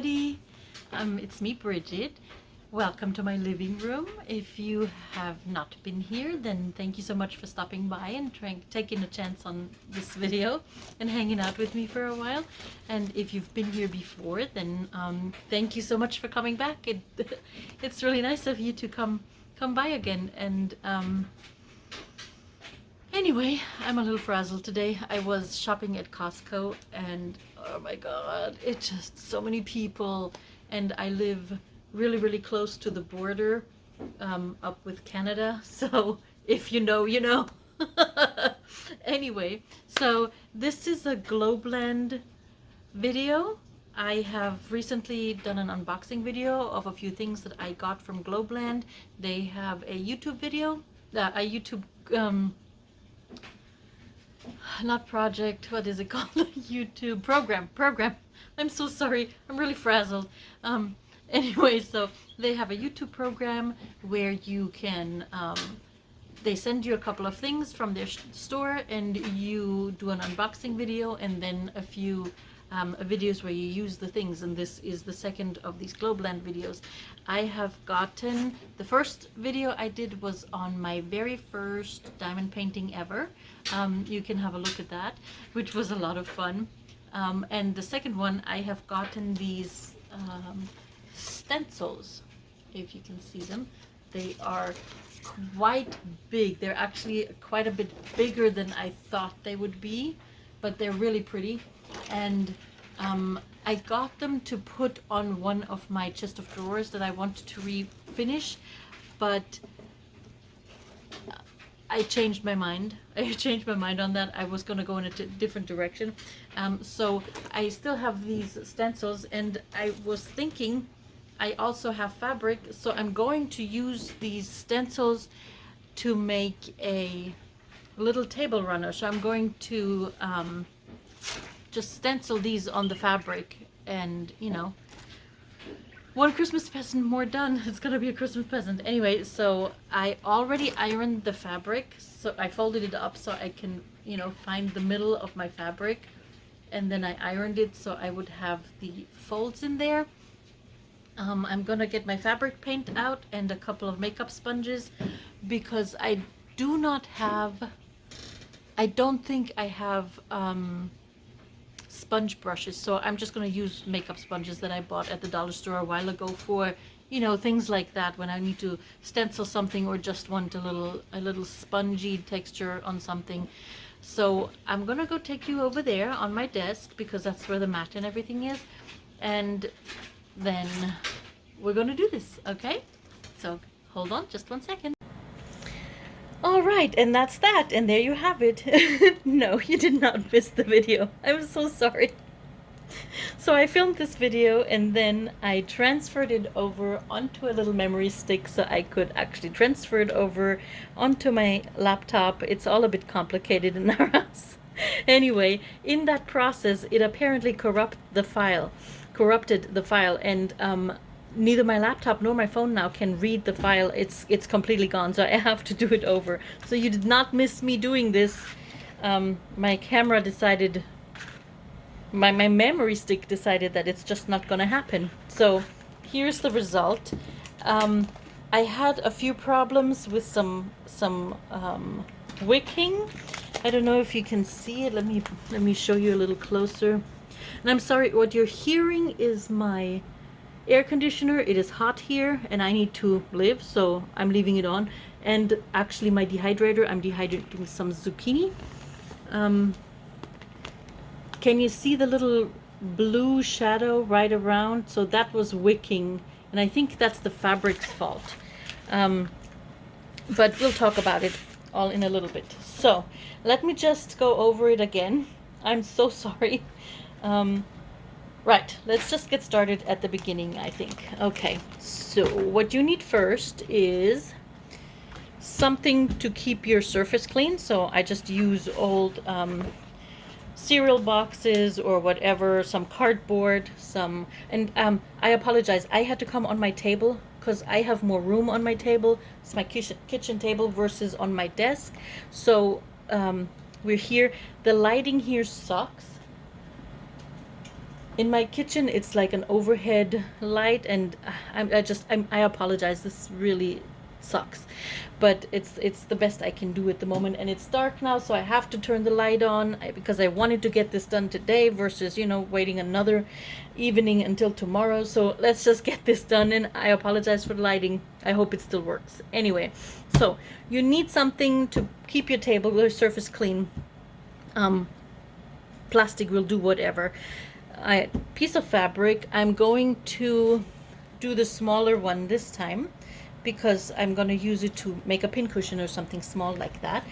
everybody. It's me, Bridget. Welcome to my living room. If you have not been here, then thank you so much for stopping by and taking a chance on this video and hanging out with me for a while. And if you've been here before, then thank you so much for coming back. It's really nice of you to come by again. And anyway, I'm a little frazzled today. I was shopping at Costco and oh my god, it's just so many people, and I live really close to the border up with Canada, so if you know, you know. Anyway, so this is a Globeland video. I have recently done an unboxing video of a few things that I got from Globeland. They have a YouTube video, a YouTube not project, what is it called? YouTube program. I'm so sorry, I'm really frazzled. Anyway, so they have a YouTube program where you can, they send you a couple of things from their store and you do an unboxing video and then a few videos where you use the things, and this is the second of these Globeland videos. I have gotten, the first video I did was on my very first diamond painting ever. You can have a look at that, which was a lot of fun. And the second one, I have gotten these stencils, if you can see them. They are quite big. They're actually quite a bit bigger than I thought they would be, but they're really pretty. And I got them to put on one of my chest of drawers that I wanted to refinish, but I changed my mind. I changed my mind on that. I was going to go in a different direction. So I still have these stencils, and I was thinking I also have fabric, so I'm going to use these stencils to make a little table runner. So I'm going to just stencil these on the fabric, and you know, one Christmas present more done. It's gonna be a Christmas present. Anyway, so I already ironed the fabric, so I folded it up so I can, you know, find the middle of my fabric, and then I ironed it so I would have the folds in there. I'm gonna get my fabric paint out and a couple of makeup sponges, because I don't think I have sponge brushes, so I'm just going to use makeup sponges that I bought at the dollar store a while ago for, you know, things like that when I need to stencil something or just want a little spongy texture on something. So I'm gonna go take you over there on my desk, because that's where the mat and everything is, and then we're gonna do this, okay? So hold on just 1 second. All right, and that's that, and there you have it. No, you did not miss the video. I'm so sorry. So I filmed this video and then I transferred it over onto a little memory stick so I could actually transfer it over onto my laptop. It's all a bit complicated in our house. Anyway, in that process, it apparently corrupted the file, and neither my laptop nor my phone now can read the file. It's completely gone, so I have to do it over. So you did not miss me doing this. My camera decided, my memory stick decided that it's just not gonna happen. So here's the result. I had a few problems with some wicking. I don't know if you can see it. Let me show you a little closer. And I'm sorry, what you're hearing is my air conditioner. It is hot here and I need to live, so I'm leaving it on. And actually my dehydrator, I'm dehydrating some zucchini. Can you see the little blue shadow right around? So that was wicking, and I think that's the fabric's fault. But we'll talk about it all in a little bit. So let me just go over it again. I'm so sorry. Right, let's just get started at the beginning, I think. Okay, so what you need first is something to keep your surface clean. So I just use old cereal boxes or whatever, some cardboard, and I apologize, I had to come on my table because I have more room on my table. It's my kitchen table versus on my desk. So we're here. The lighting here sucks. In my kitchen, it's like an overhead light, and I apologize. This really sucks, but it's the best I can do at the moment, and it's dark now, so I have to turn the light on because I wanted to get this done today versus, you know, waiting another evening until tomorrow. So let's just get this done, and I apologize for the lighting. I hope it still works. Anyway, so you need something to keep your table or surface clean. Plastic will do whatever. Piece of fabric. I'm going to do the smaller one this time because I'm going to use it to make a pincushion or something small like that,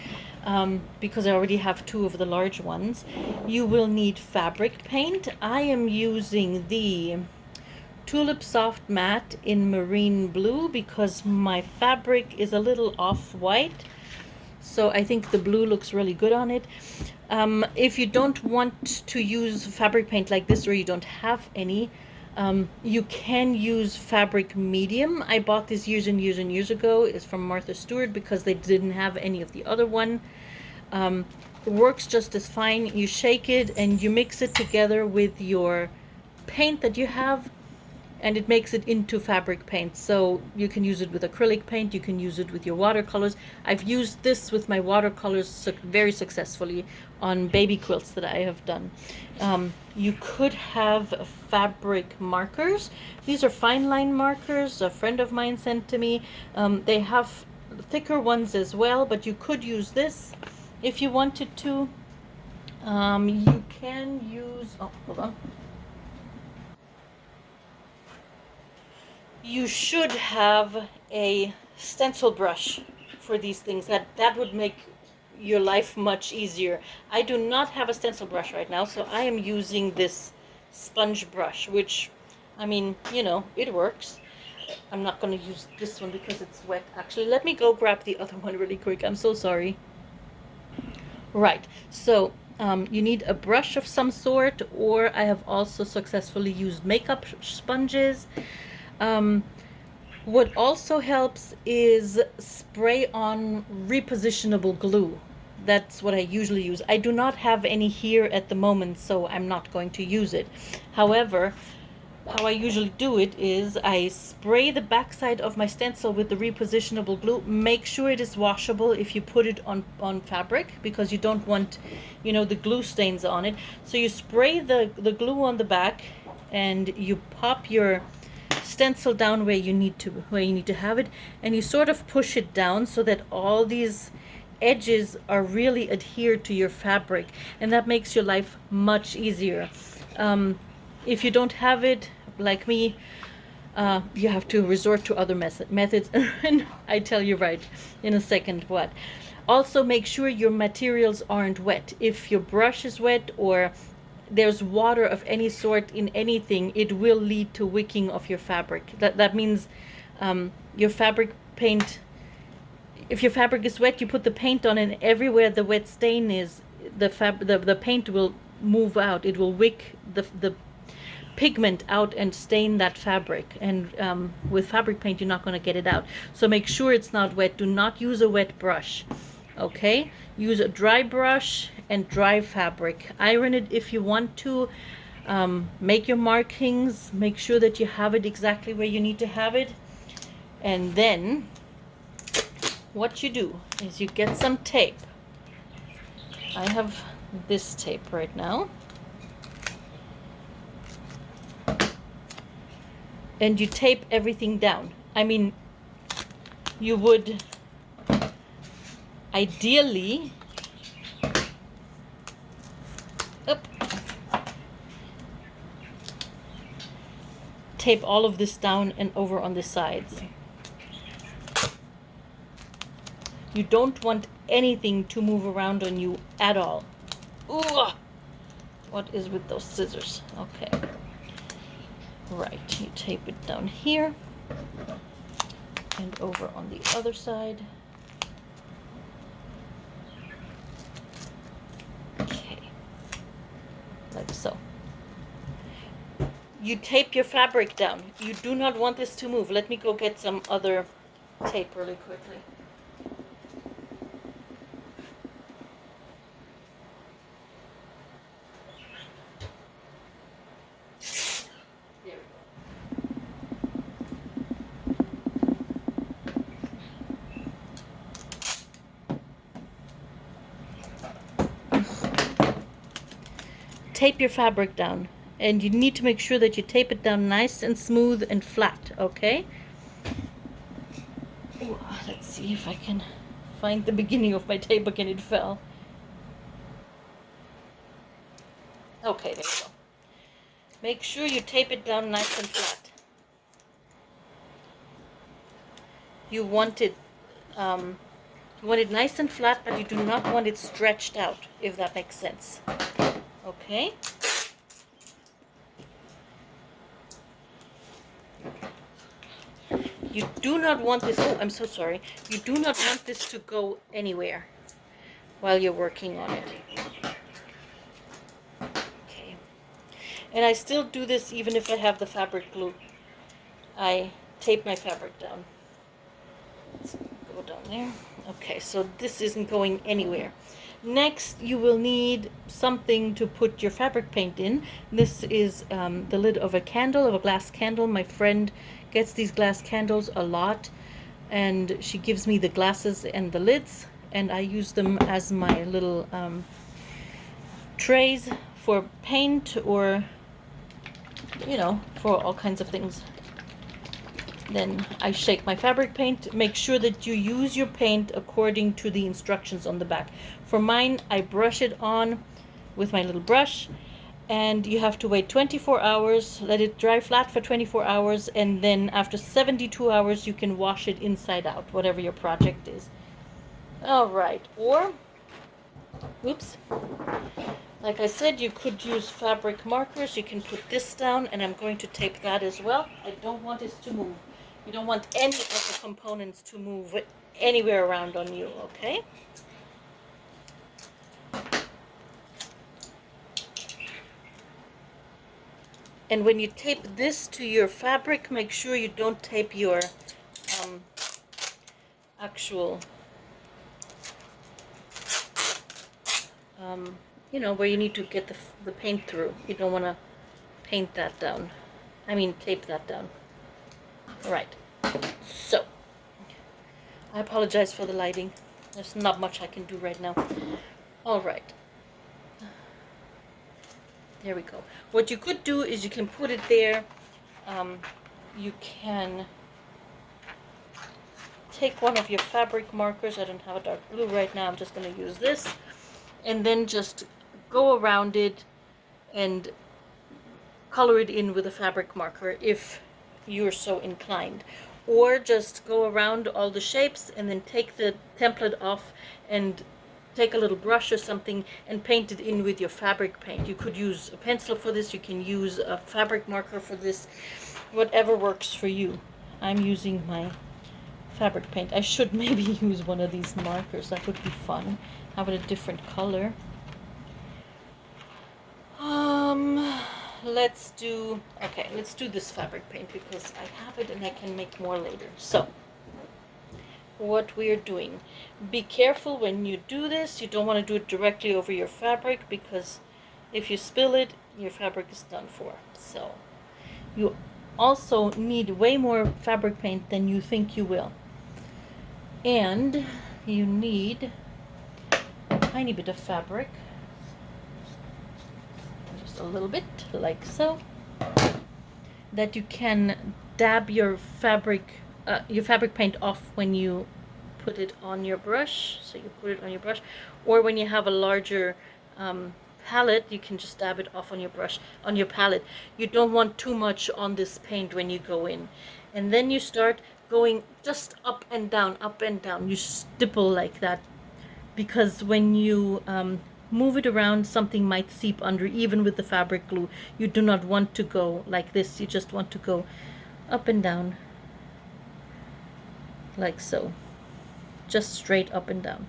because I already have two of the large ones. You will need fabric paint. I am using the Tulip Soft Matte in Marine Blue because my fabric is a little off-white. So I think the blue looks really good on it. If you don't want to use fabric paint like this, or you don't have any, you can use fabric medium. I bought this years and years and years ago. It's from Martha Stewart because they didn't have any of the other one. It works just as fine. You shake it and you mix it together with your paint that you have, and it makes it into fabric paint. So you can use it with acrylic paint, you can use it with your watercolors. I've used this with my watercolors very successfully on baby quilts that I have done. You could have fabric markers. These are fine line markers a friend of mine sent to me. They have thicker ones as well, but you could use this if you wanted to. You can use, oh, hold on. You should have a stencil brush for these things. That would make your life much easier. I do not have a stencil brush right now, so I am using this sponge brush, which, I mean, you know, it works. I'm not going to use this one because it's wet. Actually, let me go grab the other one really quick. I'm so sorry. Right, so you need a brush of some sort, or I have also successfully used makeup sponges. What also helps is spray on repositionable glue. That's what I usually use. I do not have any here at the moment, so I'm not going to use it. However, how I usually do it is I spray the backside of my stencil with the repositionable glue. Make sure it is washable if you put it on fabric, because you don't want, you know, the glue stains on it. So you spray the glue on the back, and you pop your stencil down where you need to have it, and you sort of push it down so that all these edges are really adhered to your fabric, and that makes your life much easier. If you don't have it, like me, you have to resort to other methods, and I tell you right in a second what. Also, make sure your materials aren't wet. If your brush is wet or there's water of any sort in anything, it will lead to wicking of your fabric. That means your fabric paint, if your fabric is wet, you put the paint on, and everywhere the wet stain is, the paint will move out. It will wick the pigment out and stain that fabric. And with fabric paint, you're not going to get it out. So make sure it's not wet. Do not use a wet brush. Okay, use a dry brush and dry fabric. Iron it if you want to. Make your markings. Make sure that you have it exactly where you need to have it. And then what you do is you get some tape. I have this tape right now. And you tape everything down. I mean, you would ideally, tape all of this down and over on the sides. You don't want anything to move around on you at all. Ooh, what is with those scissors? Okay. Right, you tape it down here and over on the other side. Okay, like so. You tape your fabric down. You do not want this to move. Let me go get some other tape really quickly. tape your fabric down. And you need to make sure that you tape it down nice and smooth and flat, okay? Ooh, let's see if I can find the beginning of my tape again. It fell. Okay, there we go. Make sure you tape it down nice and flat. You want it nice and flat, but you do not want it stretched out, if that makes sense. Okay? You do not want this, oh, I'm so sorry. You do not want this to go anywhere while you're working on it. Okay. And I still do this even if I have the fabric glue. I tape my fabric down. Let's go down there. Okay, so this isn't going anywhere. Next, you will need something to put your fabric paint in. This is the lid of a candle, of a glass candle. My friend gets these glass candles a lot, and she gives me the glasses and the lids, and I use them as my little trays for paint, or, you know, for all kinds of things. Then I shake my fabric paint. Make sure that you use your paint according to the instructions on the back. For mine, I brush it on with my little brush, and you have to wait 24 hours, let it dry flat for 24 hours, and then after 72 hours you can wash it inside out, whatever your project is. All right, or, oops, like I said, you could use fabric markers. You can put this down, and I'm going to tape that as well. I don't want this to move. You don't want any of the components to move anywhere around on you, okay? And when you tape this to your fabric, make sure you don't tape your actual, you know, where you need to get the paint through. You don't want to paint that down. I mean, tape that down. All right. So, I apologize for the lighting. There's not much I can do right now. All right. There we go. What you could do is you can put it there. You can take one of your fabric markers. I don't have a dark blue right now. I'm just going to use this. And then just go around it and color it in with a fabric marker if you're so inclined. Or just go around all the shapes and then take the template off and take a little brush or something and paint it in with your fabric paint. You could use a pencil for this, you can use a fabric marker for this, whatever works for you. I'm using my fabric paint. I should maybe use one of these markers. That would be fun. Have it a different color. Let's do this fabric paint because I have it and I can make more later. So, what we're doing. Be careful when you do this. You don't want to do it directly over your fabric because if you spill it, your fabric is done for. So you also need way more fabric paint than you think you will. And you need a tiny bit of fabric. Just a little bit, like so. That you can dab your fabric paint off when you put it on your brush. So you put it on your brush, or when you have a larger palette, you can just dab it off on your brush, on your palette. You don't want too much on this paint when you go in. And then you start going just up and down, up and down. You stipple like that, because when you move it around, something might seep under, even with the fabric glue. You do not want to go like this. You just want to go up and down, like so. Just straight up and down.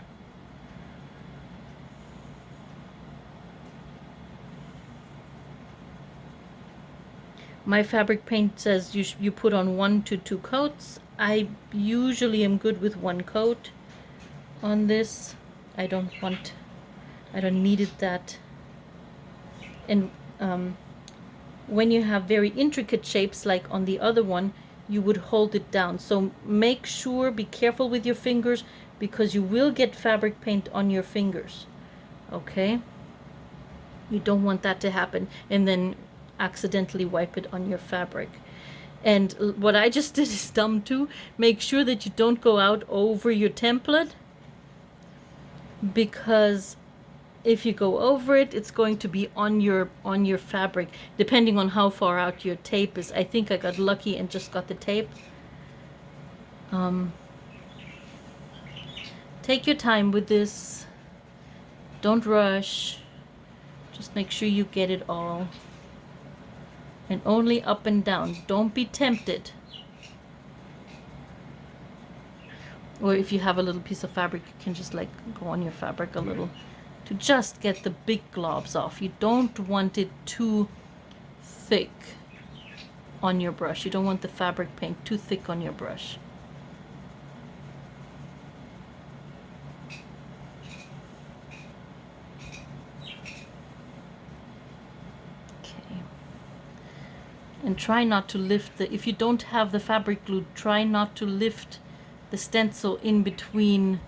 My fabric paint says you put on 1 to 2 coats. I usually am good with 1 coat on this. I don't need it that. And when you have very intricate shapes like on the other one, you would hold it down. So make sure, be careful with your fingers, because you will get fabric paint on your fingers. Okay? You don't want that to happen and then accidentally wipe it on your fabric. And what I just did is dumb too. Make sure that you don't go out over your template, because if you go over it, it's going to be on your fabric, depending on how far out your tape is. I think I got lucky and just got the tape. Take your time with this. Don't rush. Just make sure you get it all. And only up and down. Don't be tempted. Or if you have a little piece of fabric, you can just like go on your fabric a little to just get the big globs off. You don't want it too thick on your brush. You don't want the fabric paint too thick on your brush. And try not to lift if you don't have the fabric glue, try not to lift the stencil in between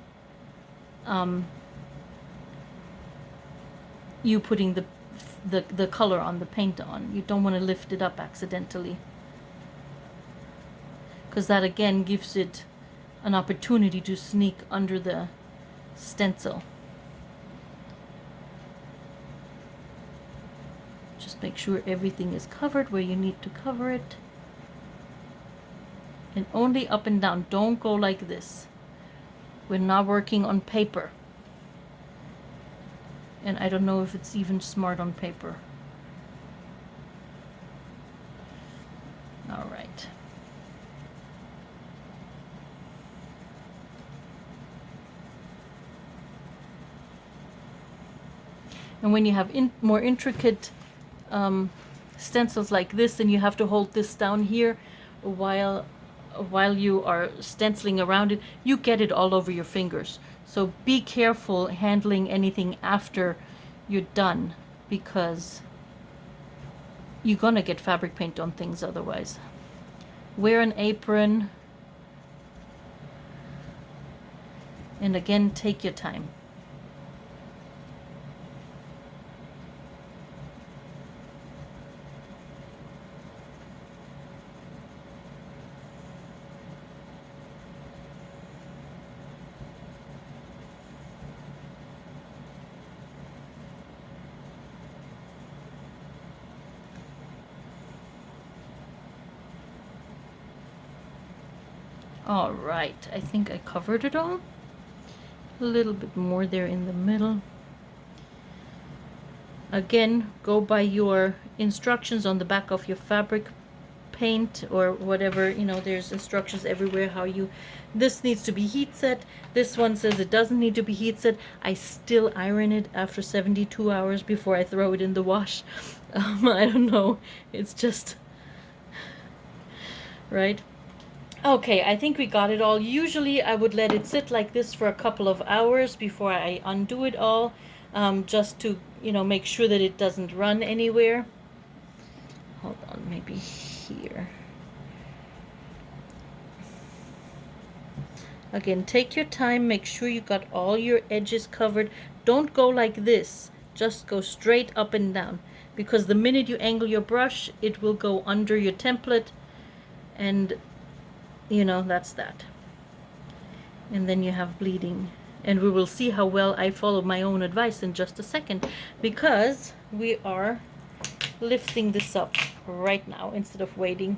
you putting the color on, the paint on. You don't want to lift it up accidentally, because that again gives it an opportunity to sneak under the stencil. Just make sure everything is covered where you need to cover it. And only up and down. Don't go like this. We're not working on paper. And I don't know if it's even smart on paper. All right. And when you have more intricate stencils like this, and you have to hold this down here while you are stenciling around it, you get it all over your fingers. So be careful handling anything after you're done, because you're gonna get fabric paint on things otherwise. Wear an apron, and again, take your time. All right, I think I covered it all. A little bit more there in the middle. Again, go by your instructions on the back of your fabric paint or whatever, you know, there's instructions everywhere how you, this needs to be heat set. This one says it doesn't need to be heat set. I still iron it after 72 hours before I throw it in the wash. I don't know, it's just, right? Okay, I think we got it all. Usually I would let it sit like this for a couple of hours before I undo it all, just to, you know, make sure that it doesn't run anywhere. Hold on, maybe here. Again, take your time, make sure you got all your edges covered. Don't go like this, just go straight up and down, because the minute you angle your brush, it will go under your template, and you know, that's that. And then you have bleeding. And we will see how well I follow my own advice in just a second, because we are lifting this up right now instead of waiting,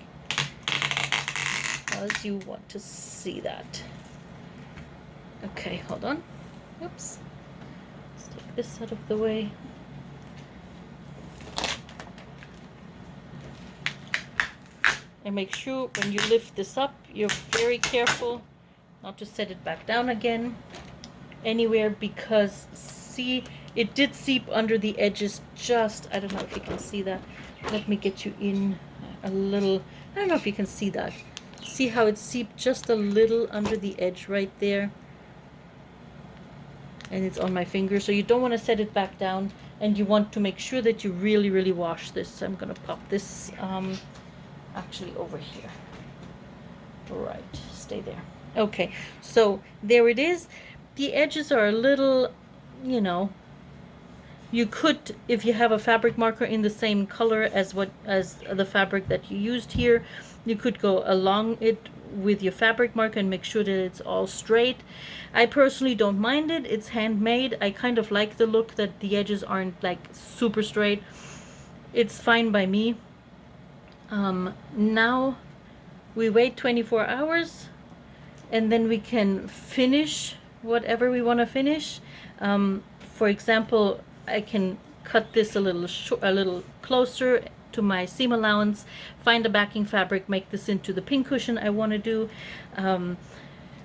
because you want to see that. Okay, hold on. Oops. Let's take this out of the way. And make sure when you lift this up, you're very careful not to set it back down again anywhere, because see, it did seep under the edges just, I don't know if you can see that. Let me get you in a little, I don't know if you can see that. See how it seeped just a little under the edge right there? And it's on my finger, so you don't want to set it back down, and you want to make sure that you really, really wash this. So I'm going to pop this actually over here. Right, stay there. Okay, so there it is. The edges are a little, you know, You could, if you have a fabric marker in the same color as the fabric that you used here, you could go along it with your fabric marker and make sure that it's all straight. I personally don't mind it. It's handmade. I kind of like the look that the edges aren't like super straight. It's fine by me. Now we wait 24 hours and then we can finish whatever we want to finish. For example, I can cut this a little closer to my seam allowance, find a backing fabric, make this into the pincushion I want to do.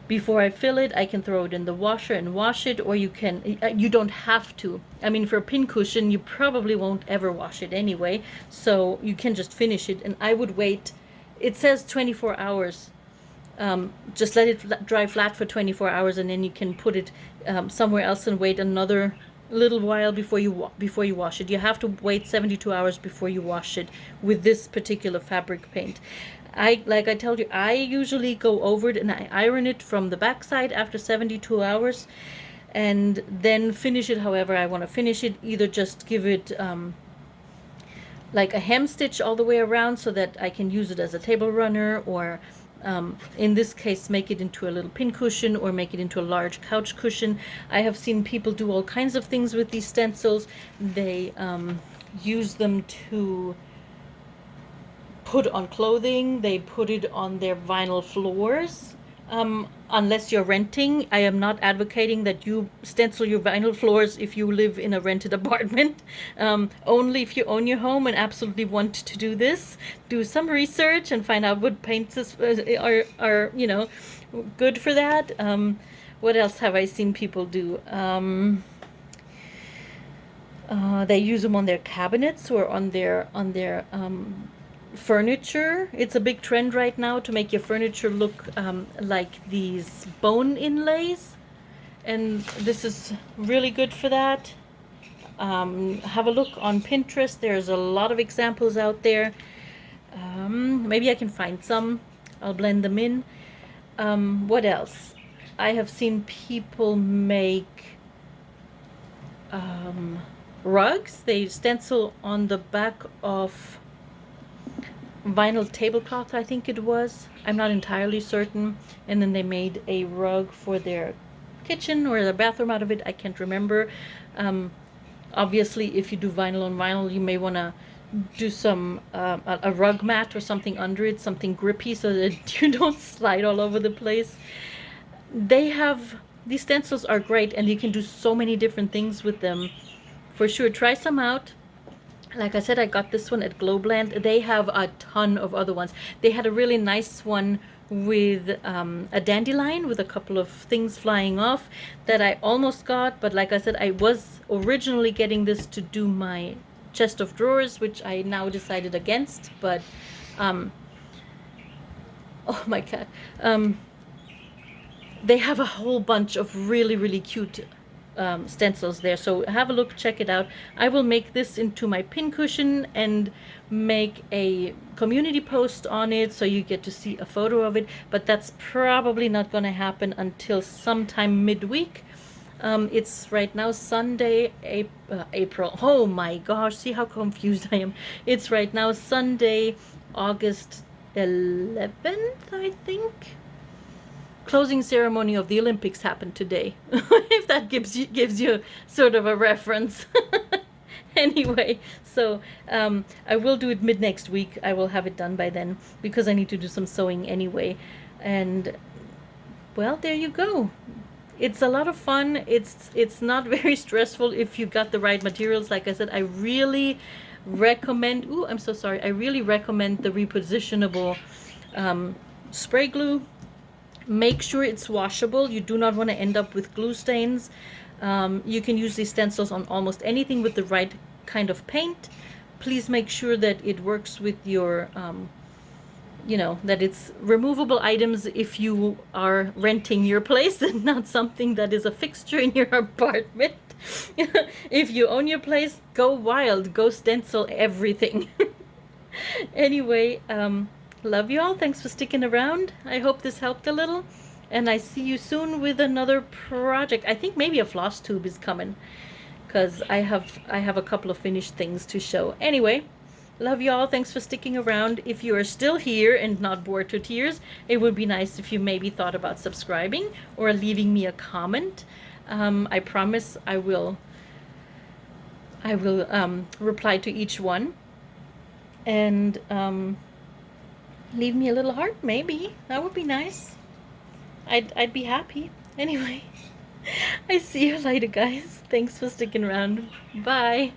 Before I fill it, I can throw it in the washer and wash it, or you don't have to. I mean, for a pincushion, you probably won't ever wash it anyway, so you can just finish it. And I would wait, it says 24 hours. Just let it dry flat for 24 hours, and then you can put it somewhere else and wait another little while before you wash it. You have to wait 72 hours before you wash it with this particular fabric paint. Like I told you, I usually go over it and I iron it from the back side after 72 hours and then finish it however I want to finish it. Either just give it like a hem stitch all the way around so that I can use it as a table runner, or in this case make it into a little pincushion or make it into a large couch cushion. I have seen people do all kinds of things with these stencils. They use them to put on clothing. They put it on their vinyl floors. Unless you're renting, I am not advocating that you stencil your vinyl floors if you live in a rented apartment. Only if you own your home and absolutely want to do this. Do some research and find out what paints are good for that. What else have I seen people do? They use them on their cabinets or on their furniture. It's a big trend right now to make your furniture look like these bone inlays, and this is really good for that. Have a look on Pinterest. There's a lot of examples out there. Maybe I can find some. I'll blend them in. What else? I have seen people make rugs. They stencil on the back of vinyl tablecloth, I think it was. I'm not entirely certain. And then they made a rug for their kitchen or their bathroom out of it. I can't remember. Obviously, if you do vinyl on vinyl, you may want to do some a rug mat or something under it, something grippy so that you don't slide all over the place. These stencils are great, and you can do so many different things with them. For sure, try some out. Like I said, I got this one at Globeland. They have a ton of other ones. They had a really nice one with a dandelion with a couple of things flying off that I almost got. But like I said, I was originally getting this to do my chest of drawers, which I now decided against. But, oh my God. They have a whole bunch of really, really cute stencils there, so have a look, check it out. I will make this into my pincushion and make a community post on it so you get to see a photo of it, but that's probably not going to happen until sometime midweek. It's right now Sunday, April. Oh my gosh, see how confused I am. It's right now Sunday, August 11th, I think. Closing ceremony of the Olympics happened today. If that gives you sort of a reference. Anyway, so I will do it mid next week. I will have it done by then because I need to do some sewing anyway. And well, there you go. It's a lot of fun. It's not very stressful if you got the right materials. Like I said, I really recommend. Ooh, I'm so sorry. I really recommend the repositionable spray glue. Make sure it's washable. You do not want to end up with glue stains. You can use these stencils on almost anything with the right kind of paint. Please make sure that it works with your, that it's removable items if you are renting your place and not something that is a fixture in your apartment. If you own your place, go wild. Go stencil everything. Anyway, love you all. Thanks for sticking around. I hope this helped a little. And I see you soon with another project. I think maybe a floss tube is coming. because I have a couple of finished things to show. Anyway, love y'all. Thanks for sticking around. If you are still here and not bored to tears, it would be nice if you maybe thought about subscribing or leaving me a comment. I promise I will reply to each one. And leave me a little heart, maybe. That would be nice. I'd be happy. Anyway, I see you later, guys. Thanks for sticking around. Bye.